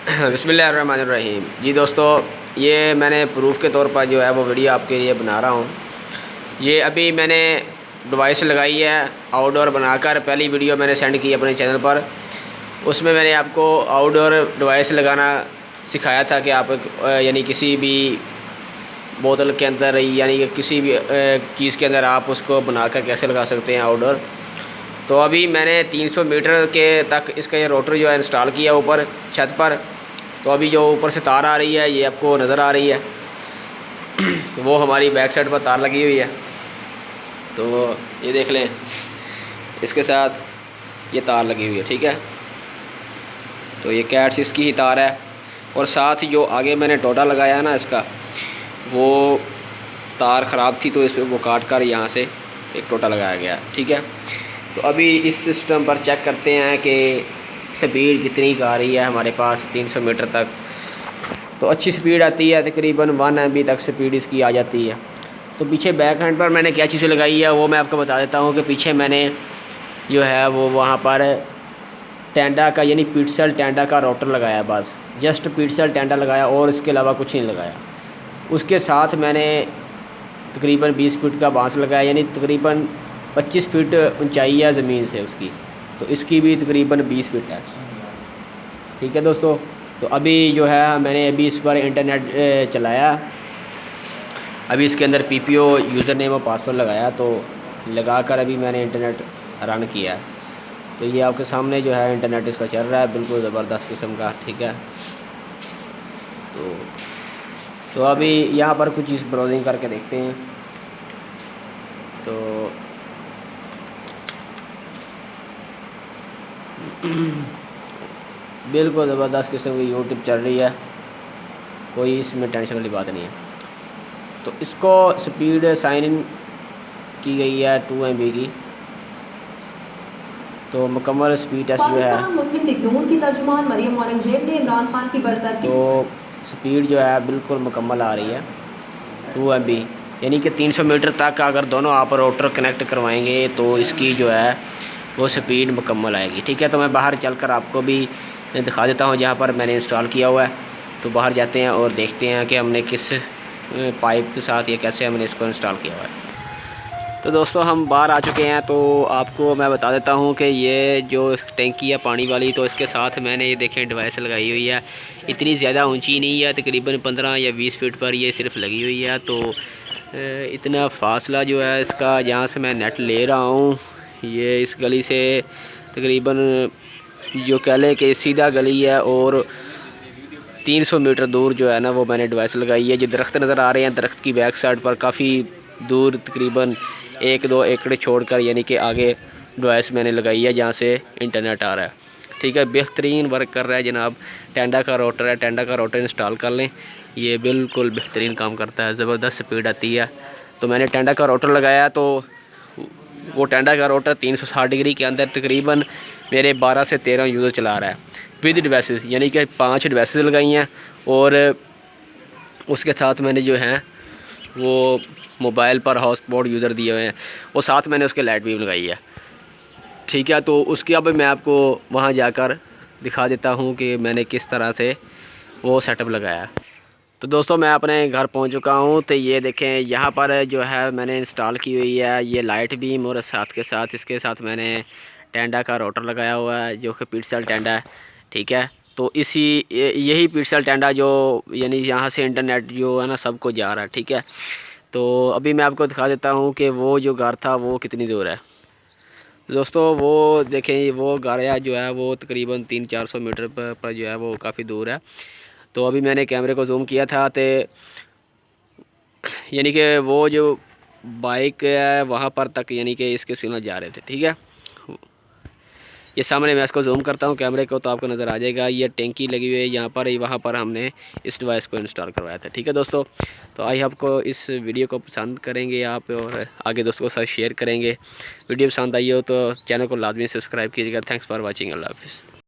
बिस्मिल्लाहिर्रहमानिर्रहीम। जी दोस्तों, ये मैंने प्रूफ के तौर पर जो है वो वीडियो आपके लिए बना रहा हूँ। ये अभी मैंने डिवाइस लगाई है आउटडोर बनाकर। पहली वीडियो मैंने सेंड की अपने चैनल पर। उसमें मैंने आपको आउटडोर डिवाइस लगाना सिखाया था कि आप यानी किसी भी बोतल के अंदर यानी कि किसी भी चीज़ के अंदर आप उसको बनाकर कैसे लगा सकते हैं आउटडोर। तो अभी मैंने 300 मीटर के तक इसका ये रोटर जो है इंस्टॉल किया ऊपर छत पर। तो अभी जो ऊपर से तार आ रही है ये आपको नज़र आ रही है वो हमारी बैक साइड पर तार लगी हुई है। तो ये देख लें, इसके साथ ये तार लगी हुई है, ठीक है। तो ये कैट्स इसकी ही तार है। और साथ जो आगे मैंने टोटा लगाया है ना, इसका वो तार ख़राब थी तो इसे वो काट कर यहाँ से एक टोटा लगाया गया, ठीक है। तो अभी इस सिस्टम पर चेक करते हैं कि स्पीड कितनी का आ रही है हमारे पास 300 मीटर तक। तो अच्छी स्पीड आती है, तकरीबन 1 MB तक स्पीड इसकी आ जाती है। तो पीछे बैक हैंड पर मैंने क्या चीज़ें लगाई है वो मैं आपको बता देता हूँ कि पीछे मैंने जो है वो वहाँ पर टेंडा का यानी पिटसेल टेंडा का रोटर लगाया, बस जस्ट पिटसेल टेंडा लगाया और इसके अलावा कुछ नहीं लगाया। उसके साथ मैंने तकरीबन 20 फीट का बांस लगाया, यानी तकरीबन 25 फीट ऊंचाई है ज़मीन से उसकी। तो इसकी भी तकरीबन 20 फीट है, ठीक है दोस्तों। तो अभी जो है मैंने अभी इस पर इंटरनेट चलाया। अभी इसके अंदर PPO यूज़र नेम और पासवर्ड लगाया, तो लगाकर अभी मैंने इंटरनेट रन किया। तो ये आपके सामने जो है इंटरनेट इसका चल रहा है, बिल्कुल ज़बरदस्त किस्म का, ठीक है। तो अभी यहाँ पर कुछ चीज़ ब्राउजिंग करके देखते हैं। तो बिल्कुल ज़बरदस्त किस्म की यूट्यूब चल रही है, कोई इसमें टेंशन वाली बात नहीं है। तो इसको स्पीड साइन इन की गई है 2 MB की। तो मुकम्मल स्पीड टेस्ट जो है मुस्लिम लीग नून की तर्जुमान मरियम औरंगज़ेब ने इमरान खान की बरतरफी। तो स्पीड जो है बिल्कुल मुकम्मल आ रही है 2 MB, यानी कि 300 मीटर तक अगर दोनों आप रोटर कनेक्ट करवाएंगे तो इसकी जो है वो स्पीड मुकम्मल आएगी, ठीक है। तो मैं बाहर चलकर आपको भी दिखा देता हूँ जहाँ पर मैंने इंस्टॉल किया हुआ है। तो बाहर जाते हैं और देखते हैं कि हमने किस पाइप के साथ या कैसे हमने इसको इंस्टॉल किया हुआ है। तो दोस्तों हम बाहर आ चुके हैं। तो आपको मैं बता देता हूँ कि ये जो टैंकी है पानी वाली, तो इसके साथ मैंने ये देखें डिवाइस लगाई हुई है। इतनी ज़्यादा ऊंची नहीं है, तकरीबन 15 या 20 फीट पर ये सिर्फ लगी हुई है। तो इतना फासला जो है इसका, जहाँ से मैं नेट ले रहा हूँ ये इस गली से तकरीबन जो कह लें कि सीधा गली है, और 300 मीटर दूर जो है ना वो मैंने डिवाइस लगाई है। जो दरख्त नज़र आ रहे हैं, दरख्त की बैक साइड पर काफ़ी दूर तकरीबन 1-2 एकड़ छोड़कर यानी कि आगे डिवाइस मैंने लगाई है जहाँ से इंटरनेट आ रहा है, ठीक है। बेहतरीन वर्क कर रहा है जनाब। टेंडा का रोटर है, टेंडा का रोटर इंस्टॉल कर लें, ये बिल्कुल बेहतरीन काम करता है, ज़बरदस्त स्पीड आती है। तो मैंने टेंडा का रोटर लगाया, तो वो टेंडा का रोटर 360 डिग्री के अंदर तकरीबन मेरे 12 से 13 यूज़र चला रहा है विद डिवाइसेस, यानी कि 5 डिवाइसेस लगाई हैं। और उसके साथ मैंने जो है वो मोबाइल पर हॉटस्पॉट यूज़र दिए हुए हैं, और साथ मैंने उसके लाइट भी लगाई है, ठीक है। तो उसके अब मैं आपको वहाँ जाकर दिखा देता हूँ कि मैंने किस तरह से वो सेटअप लगाया। तो दोस्तों मैं अपने घर पहुँच चुका हूँ। तो ये देखें यहाँ पर जो है मैंने इंस्टॉल की हुई है ये लाइट बीम, और साथ के साथ इसके साथ मैंने टेंडा का रोटर लगाया हुआ है जो कि पिटसेल टेंडा है, ठीक है। तो यही पिटसेल टेंडा जो यानी यहाँ से इंटरनेट जो है ना सबको जा रहा है, ठीक है। तो अभी मैं आपको दिखा देता हूँ कि वो जो घर था वो कितनी दूर है। दोस्तों वो देखें वो गाड़िया जो है वो तकरीबन 300-400 मीटर पर जो है वो काफ़ी दूर है। तो अभी मैंने कैमरे को जूम किया था, तो यानी कि वो जो बाइक है वहाँ पर तक यानी कि इसके सिग्नल जा रहे थे, ठीक है। ये सामने मैं इसको जूम करता हूँ कैमरे को तो आपको नज़र आ जाएगा। ये टैंकी लगी हुई है यहाँ पर, वहाँ पर हमने इस डिवाइस को इंस्टॉल करवाया था, ठीक है दोस्तों। तो आई आपको इस वीडियो को पसंद करेंगे आप, और आगे दोस्तों के साथ शेयर करेंगे। वीडियो पसंद आई हो तो चैनल को लाजमी सब्सक्राइब कीजिएगा। Thanks for watching. अल्लाह हाफिज़।